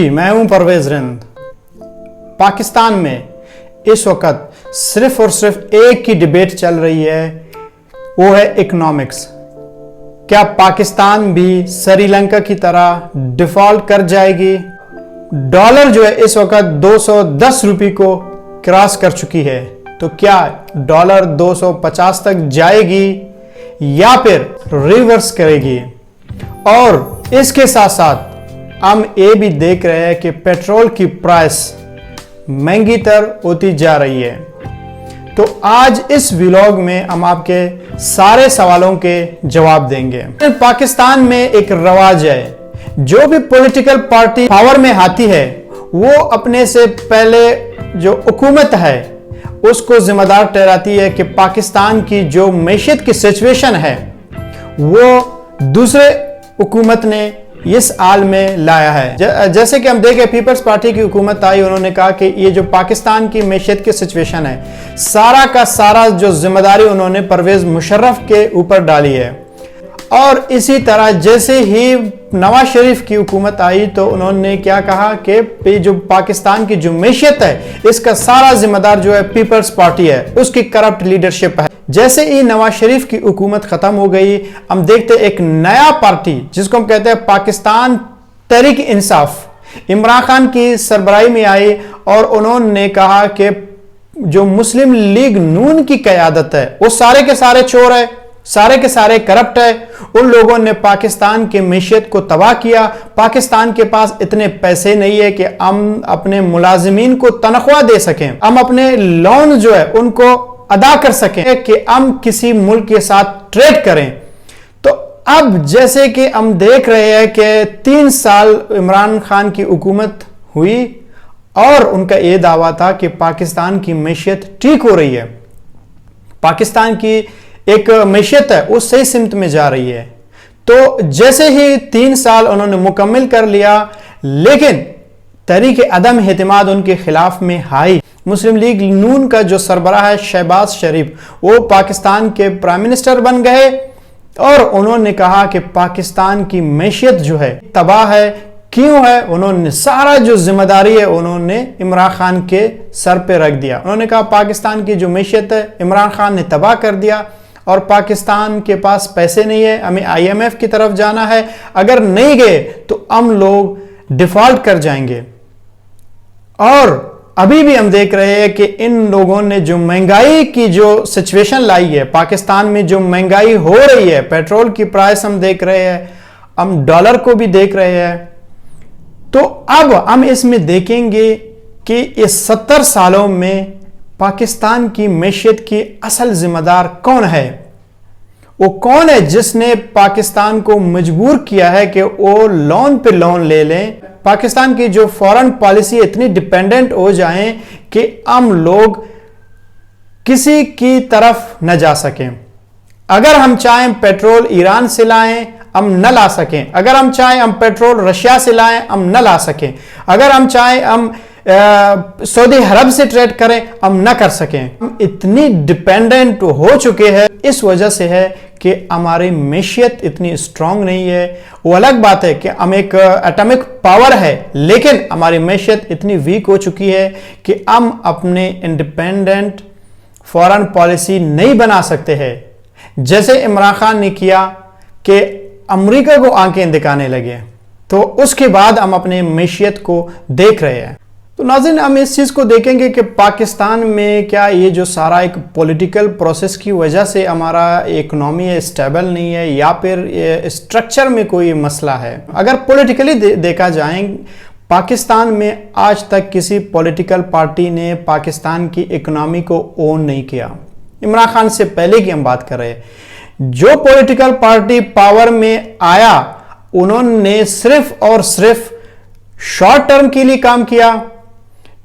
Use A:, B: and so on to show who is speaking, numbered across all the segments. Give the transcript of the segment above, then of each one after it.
A: मैं हूं परवेज रिंद। पाकिस्तान में इस वक्त सिर्फ और सिर्फ एक ही डिबेट चल रही है, वो है इकोनॉमिक्स। क्या पाकिस्तान भी श्रीलंका की तरह डिफॉल्ट कर जाएगी? डॉलर जो है इस वक्त 210 रुपये को क्रॉस कर चुकी है, तो क्या डॉलर 250 तक जाएगी या फिर रिवर्स करेगी? और इसके साथ साथ हम ये भी देख रहे हैं कि पेट्रोल की प्राइस महंगी तर होती जा रही है। तो आज इस व्लॉग में हम आपके सारे सवालों के जवाब देंगे। पाकिस्तान में एक रवाज है, जो भी पॉलिटिकल पार्टी पावर में आती है वो अपने से पहले जो हुकूमत है उसको जिम्मेदार ठहराती है कि पाकिस्तान की जो मैशियत की सिचुएशन है वो दूसरे हुकूमत ने इस हाल में लाया है। जैसे कि हम देखें, पीपल्स पार्टी की हुकूमत आई, उन्होंने कहा कि ये जो पाकिस्तान की मैशियत की सिचुएशन है सारा का सारा जो जिम्मेदारी उन्होंने परवेज मुशर्रफ के ऊपर डाली है। और इसी तरह जैसे ही नवाज शरीफ की हुकूमत आई तो उन्होंने क्या कहा कि जो पाकिस्तान की जो मैशियत है इसका सारा जिम्मेदार जो है पीपल्स पार्टी है, उसकी करप्ट लीडरशिप है। जैसे ही नवाज शरीफ की हुकूमत खत्म हो गई, हम देखते एक नया पार्टी जिसको हम कहते हैं पाकिस्तान तहरीक इंसाफ, इमरान खान की सरबराही में आई और उन्होंने कहा कि जो मुस्लिम लीग नून की क़यादत है वो सारे के सारे चोर है, सारे के सारे करप्ट है। उन लोगों ने पाकिस्तान की मैशियत को तबाह किया। पाकिस्तान के पास इतने पैसे नहीं है कि हम अपने मुलाजिमीन को तनख्वाह दे सकें, हम अपने लोन जो है उनको अदा कर सकें, कि हम किसी मुल्क के साथ ट्रेड करें। तो अब जैसे कि हम देख रहे हैं कि 3 साल इमरान खान की हुकूमत हुई और उनका यह दावा था कि पाकिस्तान की मैशियत ठीक हो रही है, पाकिस्तान की एक मैशियत है वो सही सिमत में जा रही है। तो जैसे ही 3 साल उन्होंने मुकम्मल कर लिया, लेकिन तहरीक अदम एतमाद उनके खिलाफ में आई। मुस्लिम लीग नून का जो सरबराह है शहबाज शरीफ, वो पाकिस्तान के प्राइम मिनिस्टर बन गए और उन्होंने कहा कि पाकिस्तान की मैशियत जो है तबाह है। क्यों है? उन्होंने सारा जो जिम्मेदारी है उन्होंने इमरान खान के सर पे रख दिया। उन्होंने कहा पाकिस्तान की जो मैशियत है इमरान खान ने तबाह कर दिया और पाकिस्तान के पास पैसे नहीं है, हमें IMF की तरफ जाना है, अगर नहीं गए तो हम लोग डिफॉल्ट कर जाएंगे। और अभी भी हम देख रहे हैं कि इन लोगों ने जो महंगाई की जो सिचुएशन लाई है, पाकिस्तान में जो महंगाई हो रही है, पेट्रोल की प्राइस हम देख रहे हैं, हम डॉलर को भी देख रहे हैं। तो अब हम इसमें देखेंगे कि इस 70 सालों में पाकिस्तान की मैशियत की असल जिम्मेदार कौन है? वो कौन है जिसने पाकिस्तान को मजबूर किया है कि वो लोन पे लोन ले लें? पाकिस्तान की जो फॉरेन पॉलिसी इतनी डिपेंडेंट हो जाए कि हम लोग किसी की तरफ न जा सकें। अगर हम चाहें पेट्रोल ईरान से लाएं, हम न ला सकें। अगर हम चाहें हम पेट्रोल रशिया से लाएं, हम न ला सकें। अगर हम चाहें हम सऊदी अरब से ट्रेड करें, हम न कर सकें। हम इतनी डिपेंडेंट हो चुके हैं, इस वजह से है कि हमारी मैशियत इतनी स्ट्रांग नहीं है। वो अलग बात है कि हम एक एटॉमिक पावर है, लेकिन हमारी मैशियत इतनी वीक हो चुकी है कि हम अपने इंडिपेंडेंट फॉरेन पॉलिसी नहीं बना सकते हैं। जैसे इमरान खान ने किया कि अमेरिका को आंखें दिखाने लगे, तो उसके बाद हम अपने मैशियत को देख रहे हैं। तो नाज़रीन, हम इस चीज़ को देखेंगे कि पाकिस्तान में क्या ये जो सारा एक पॉलिटिकल प्रोसेस की वजह से हमारा इकोनॉमी स्टेबल नहीं है या फिर स्ट्रक्चर में कोई मसला है। अगर पॉलिटिकली देखा जाए, पाकिस्तान में आज तक किसी पॉलिटिकल पार्टी ने पाकिस्तान की इकोनॉमी को ओन नहीं किया। इमरान खान से पहले की हम बात कर रहे हैं, जो पॉलिटिकल पार्टी पावर में आया उन्होंने सिर्फ और सिर्फ शॉर्ट टर्म के लिए काम किया।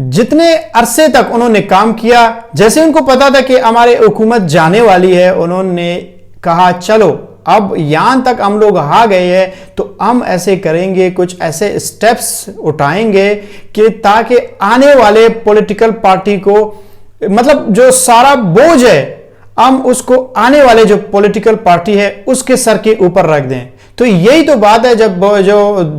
A: जितने अरसे तक उन्होंने काम किया, जैसे उनको पता था कि हमारी हुकूमत जाने वाली है, उन्होंने कहा चलो अब यहां तक हम लोग आ गए हैं तो हम ऐसे करेंगे, कुछ ऐसे स्टेप्स उठाएंगे कि ताकि आने वाले पॉलिटिकल पार्टी को, मतलब जो सारा बोझ है हम उसको आने वाले जो पॉलिटिकल पार्टी है उसके सर के ऊपर रख दें। تو یہی تو بات ہے، جب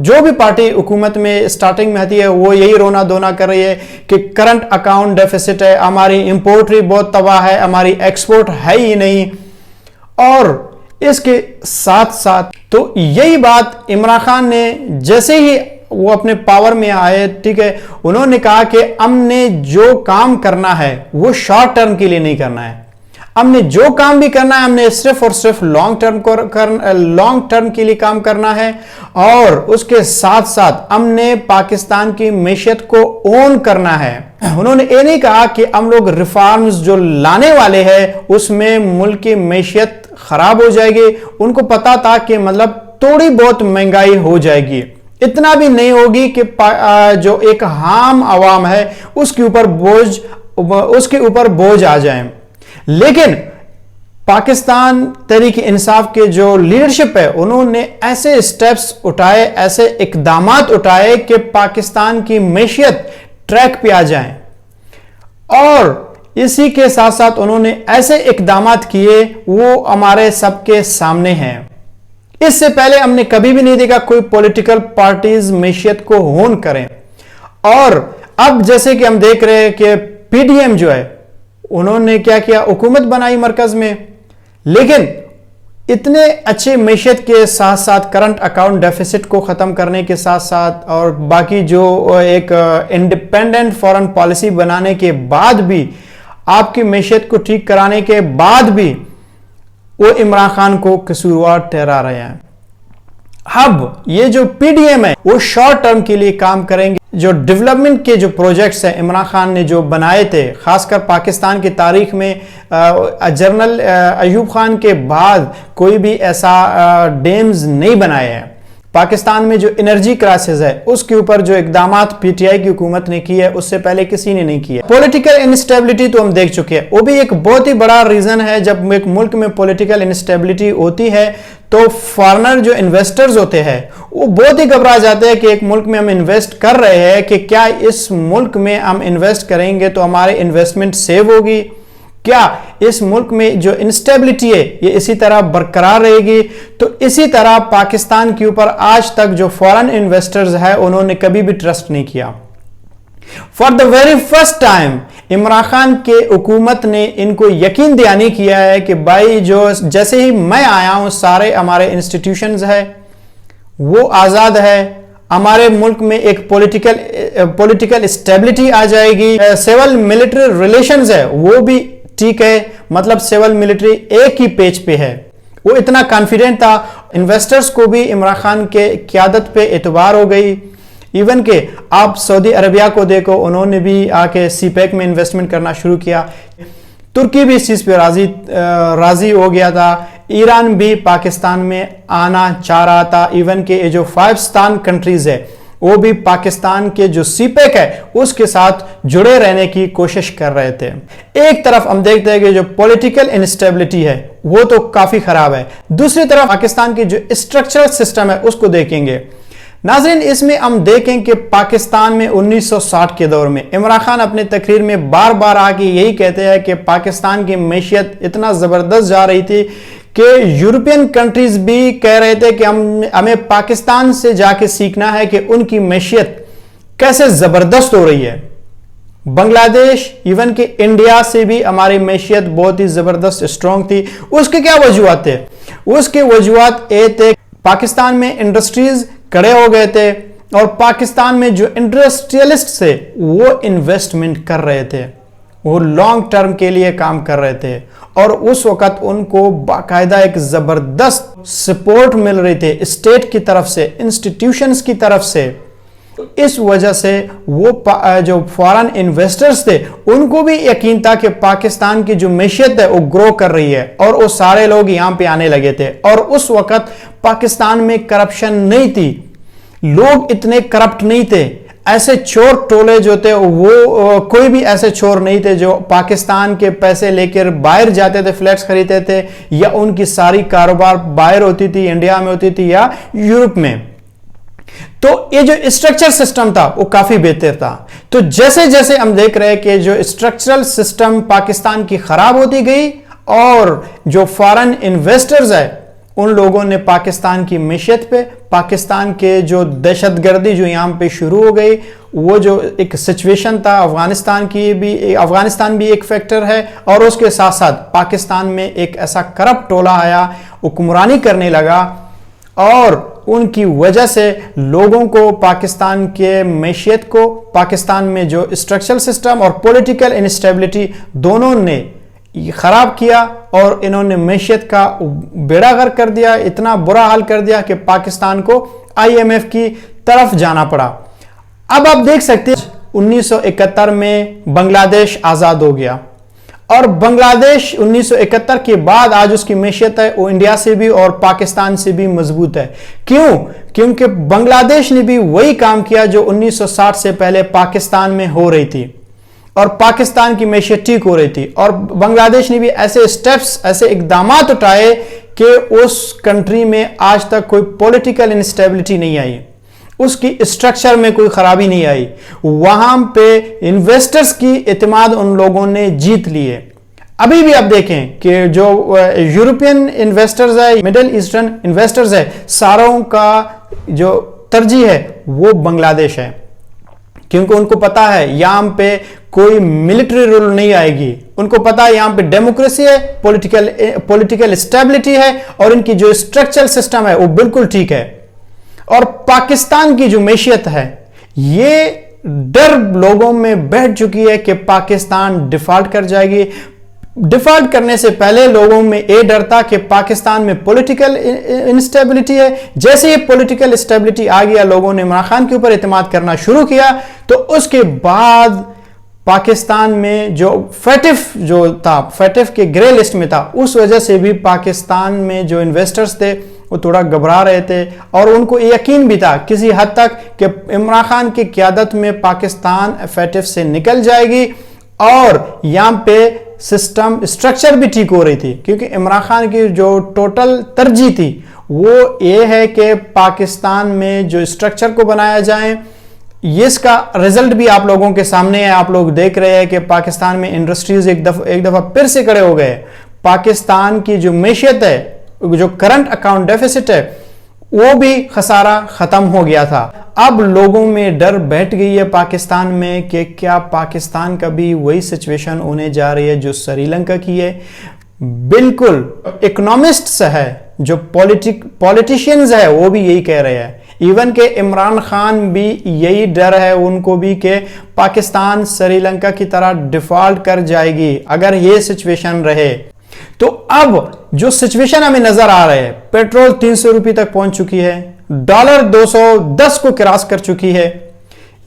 A: جو بھی پارٹی حکومت میں سٹارٹنگ میں آتی ہے وہ یہی رونا دھونا کر رہی ہے کہ کرنٹ اکاؤنٹ ڈیفیسٹ ہے، ہماری امپورٹ بھی بہت تباہ ہے، ہماری ایکسپورٹ ہے ہی نہیں. اور اس کے ساتھ ساتھ تو یہی بات عمران خان نے جیسے ہی وہ اپنے پاور میں آئے، ٹھیک ہے، انہوں نے کہا کہ ہم نے جو کام کرنا ہے وہ شارٹ ٹرم کے لیے نہیں کرنا ہے، ہم نے جو کام بھی کرنا ہے ہم نے صرف اور صرف لانگ ٹرم کے لیے کام کرنا ہے. اور اس کے ساتھ ساتھ ہم نے پاکستان کی معیشت کو اون کرنا ہے. انہوں نے یہ نہیں کہا کہ ہم لوگ ریفارمز جو لانے والے ہیں اس میں ملک کی معیشت خراب ہو جائے گی. ان کو پتا تھا کہ مطلب تھوڑی بہت مہنگائی ہو جائے گی، اتنا بھی نہیں ہوگی کہ جو ایک عام عوام ہے اس کے اوپر بوجھ آ جائیں. لیکن پاکستان تحریک انصاف کے جو لیڈرشپ ہے انہوں نے ایسے سٹیپس اٹھائے، ایسے اقدامات اٹھائے کہ پاکستان کی معیشت ٹریک پہ آ جائیں. اور اسی کے ساتھ ساتھ انہوں نے ایسے اقدامات کیے وہ ہمارے سب کے سامنے ہیں. اس سے پہلے ہم نے کبھی بھی نہیں دیکھا کوئی پولیٹیکل پارٹیز معیشت کو ہون کریں. اور اب جیسے کہ ہم دیکھ رہے ہیں کہ پی ڈی ایم جو ہے انہوں نے کیا کیا، حکومت بنائی مرکز میں، لیکن اتنے اچھے معیشت کے ساتھ ساتھ کرنٹ اکاؤنٹ ڈیفیسٹ کو ختم کرنے کے ساتھ ساتھ اور باقی جو ایک انڈیپینڈنٹ فارن پالیسی بنانے کے بعد بھی، آپ کی معیشت کو ٹھیک کرانے کے بعد بھی وہ عمران خان کو قصوروار ٹھہرا رہے ہیں. اب یہ جو پی ڈی ایم ہے وہ شارٹ ٹرم کے لیے کام کریں گے. جو ڈیولپمنٹ کے جو پروجیکٹس ہیں عمران خان نے جو بنائے تھے، خاص کر پاکستان کی تاریخ میں جنرل ایوب خان کے بعد کوئی بھی ایسا ڈیمز نہیں بنائے ہیں. پاکستان میں جو انرجی کرائسس ہے اس کے اوپر جو اقدامات پی ٹی آئی کی حکومت نے کی ہے اس سے پہلے کسی نے نہیں کیا. پولیٹیکل انسٹیبلٹی تو ہم دیکھ چکے ہیں، وہ بھی ایک بہت ہی بڑا ریزن ہے. جب ایک ملک میں پولیٹیکل انسٹیبلٹی ہوتی ہے تو فارنر جو انویسٹرز ہوتے ہیں وہ بہت ہی گھبرا جاتے ہیں کہ ایک ملک میں ہم انویسٹ کر رہے ہیں کہ کیا اس ملک میں ہم انویسٹ کریں گے تو ہمارے انویسٹمنٹ سیو ہوگی، کیا اس ملک میں جو انسٹیبلٹی ہے یہ اسی طرح برقرار رہے گی. تو اسی طرح پاکستان کے اوپر آج تک جو فارن انویسٹرز ہیں انہوں نے کبھی بھی ٹرسٹ نہیں کیا. For the very first time Imran Khan کے حکومت نے ان کو یقین دہانی کیا ہے کہ بھائی جو جیسے ہی میں آیا ہوں سارے ہمارے انسٹیٹیوشنز ہیں وہ آزاد ہے، ہمارے ملک میں ایک پولیٹیکل اسٹیبلٹی آ جائے گی، سیول ملٹری ریلیشنز ہے وہ بھی ٹھیک ہے، مطلب سیول ملٹری ایک ہی پیج پہ ہے. وہ اتنا کانفیڈنٹ تھا. انویسٹرز کو بھی عمران خان کے قیادت پہ اعتبار ہو گئی. ایون کہ آپ سعودی عربیہ کو دیکھو، انہوں نے بھی آ کے سی پیک میں انویسٹمنٹ کرنا شروع کیا. ترکی بھی اس چیز پہ راضی ہو گیا تھا. ایران بھی پاکستان میں آنا چاہ رہا تھا. ایون کہ جو 5 ستان کنٹریز ہے وہ بھی پاکستان کے جو سی پیک ہے اس کے ساتھ جڑے رہنے کی کوشش کر رہے تھے. ایک طرف ہم دیکھتے ہیں کہ جو پولیٹیکل انسٹیبلٹی ہے وہ تو کافی خراب ہے، دوسری طرف پاکستان کی جو اسٹرکچرل سسٹم ہے اس کو دیکھیں گے. ناظرین اس میں ہم دیکھیں کہ پاکستان میں 1960 کے دور میں عمران خان اپنے تقریر میں بار بار آ کے یہی کہتے ہیں کہ پاکستان کی معیشت اتنا زبردست جا رہی تھی کہ یورپین کنٹریز بھی کہہ رہے تھے کہ ہمیں پاکستان سے جا کے سیکھنا ہے کہ ان کی معیشت کیسے زبردست ہو رہی ہے. بنگلہ دیش ایون کہ انڈیا سے بھی ہماری معیشت بہت ہی زبردست اسٹرانگ تھی. اس کے کیا وجوہات تھے؟ اس کے وجوہات یہ تھے پاکستان میں انڈسٹریز کڑے ہو گئے تھے اور پاکستان میں جو انڈسٹریلسٹ تھے وہ انویسٹمنٹ کر رہے تھے، وہ لانگ ٹرم کے لیے کام کر رہے تھے اور اس وقت ان کو باقاعدہ ایک زبردست سپورٹ مل رہی تھی اسٹیٹ کی طرف سے، انسٹیٹیوشنز کی طرف سے. اس وجہ سے وہ جو فارن انویسٹرز تھے ان کو بھی یقین تھا کہ پاکستان کی جو معیشت ہے وہ گرو کر رہی ہے اور وہ سارے لوگ یہاں پہ آنے لگے تھے. اور اس وقت پاکستان میں کرپشن نہیں تھی، لوگ اتنے کرپٹ نہیں تھے. ایسے چور ٹولے جو تھے وہ کوئی بھی ایسے چور نہیں تھے جو پاکستان کے پیسے لے کر باہر جاتے تھے، فلیٹس خریدتے تھے، یا ان کی ساری کاروبار باہر ہوتی تھی، انڈیا میں ہوتی تھی یا یورپ میں. تو یہ جو اسٹرکچر سسٹم تھا وہ کافی بہتر تھا. تو جیسے جیسے ہم دیکھ رہے ہیں کہ جو اسٹرکچرل سسٹم پاکستان کی خراب ہوتی گئی اور جو فارن انویسٹرز ہے उन लोगों ने पाकिस्तान की मैशियत पे, पाकिस्तान के जो दहशत गर्दी जो यहाँ पे शुरू हो गई, वो जो एक सिचुएशन था, अफगानिस्तान भी एक फैक्टर है, और उसके साथ साथ पाकिस्तान में एक ऐसा करप्ट टोला आया, हुक्मरानी करने लगा, और उनकी वजह से लोगों को, पाकिस्तान के मैशियत को, पाकिस्तान में जो स्ट्रक्चरल सिस्टम और पॉलिटिकल इंस्टेबिलिटी दोनों ने खराब किया, और इन्होंने मैशियत का बेड़ा गर्क कर दिया, इतना बुरा हाल कर दिया कि पाकिस्तान को IMF की तरफ जाना पड़ा। अब आप देख सकते हैं 1971 में बांग्लादेश आजाद हो गया, और बांग्लादेश 1971 के बाद आज उसकी मैशियत है वो इंडिया से भी और पाकिस्तान से भी मजबूत है। क्यों? क्योंकि बांग्लादेश ने भी वही काम किया जो 1960 से पहले पाकिस्तान में हो रही थी, और पाकिस्तान की मैशियत ठीक हो रही थी, और बांग्लादेश ने भी ऐसे स्टेप्स, ऐसे इकदामात उठाए कि उस कंट्री में आज तक कोई पॉलिटिकल इंस्टेबिलिटी नहीं आई, उसकी स्ट्रक्चर में कोई खराबी नहीं आई, वहां पे इन्वेस्टर्स की एतमाद उन लोगों ने जीत लिए। अभी भी आप देखें कि जो यूरोपियन इन्वेस्टर्स है, मिडिल ईस्टर्न इन्वेस्टर्स है, सारों का जो तरजीह है वो बांग्लादेश है, क्योंकि उनको पता है यहां पे कोई मिलिट्री रूल नहीं आएगी, उनको पता है यहां पे डेमोक्रेसी है, पॉलिटिकल स्टेबिलिटी है, और इनकी जो स्ट्रक्चरल सिस्टम है वो बिल्कुल ठीक है। और पाकिस्तान की जो मैशियत है, ये डर लोगों में बैठ चुकी है कि पाकिस्तान डिफॉल्ट कर जाएगी। डिफॉल्ट करने से पहले लोगों में ये डर था कि पाकिस्तान में पॉलिटिकल इंस्टेबिलिटी है। जैसे ही पॉलिटिकल स्टेबिलिटी आ गया, लोगों ने इमरान खान के ऊपर एतमाद करना शुरू किया, तो उसके बाद पाकिस्तान में जो फैटिफ जो था, फैटिफ के ग्रे लिस्ट में था, उस वजह से भी पाकिस्तान में जो इन्वेस्टर्स थे वो थोड़ा घबरा रहे थे, और उनको यकीन भी था किसी हद तक कि इमरान खान की क़यादत में पाकिस्तान फैटिफ से निकल जाएगी, और यहां पे सिस्टम स्ट्रक्चर भी ठीक हो रही थी, क्योंकि इमरान खान की जो टोटल तरजीह थी वो ये है कि पाकिस्तान में जो स्ट्रक्चर को बनाया जाए। ये इसका रिजल्ट भी आप लोगों के सामने है, आप लोग देख रहे हैं कि पाकिस्तान में इंडस्ट्रीज एक दफा फिर से खड़े हो गए। पाकिस्तान की जो मैशियत है, जो करंट अकाउंट डेफिसिट है, वो भी खसारा खत्म हो गया था। अब लोगों में डर बैठ गई है पाकिस्तान में कि क्या पाकिस्तान का भी वही सिचुएशन होने जा रही है जो श्रीलंका की है। बिल्कुल इकोनॉमिस्ट्स है, जो पॉलिटिशियंस है, वो भी यही कह रहे हैं। इवन के इमरान खान भी यही डर है उनको भी कि पाकिस्तान श्रीलंका की तरह डिफॉल्ट कर जाएगी अगर ये सिचुएशन रहे। तो अब जो सिचुएशन हमें नजर आ रहा है, पेट्रोल 300 रुपये तक पहुंच चुकी है, डॉलर 210 को क्रॉस कर चुकी है।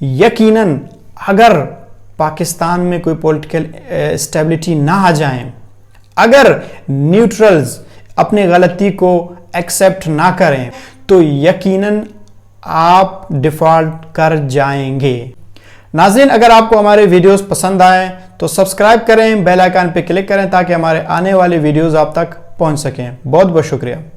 A: यकीनन अगर पाकिस्तान में कोई पॉलिटिकल स्टेबिलिटी ना आ जाए, अगर न्यूट्रल्स अपनी गलती को एक्सेप्ट ना करें, तो यकीनन आप डिफॉल्ट कर जाएंगे। नाज़रीन, अगर आपको हमारे वीडियोस पसंद आए तो सब्सक्राइब करें, बेल आइकन पे क्लिक करें ताकि हमारे आने वाले वीडियोस आप तक पहुंच सकें। बहुत बहुत शुक्रिया।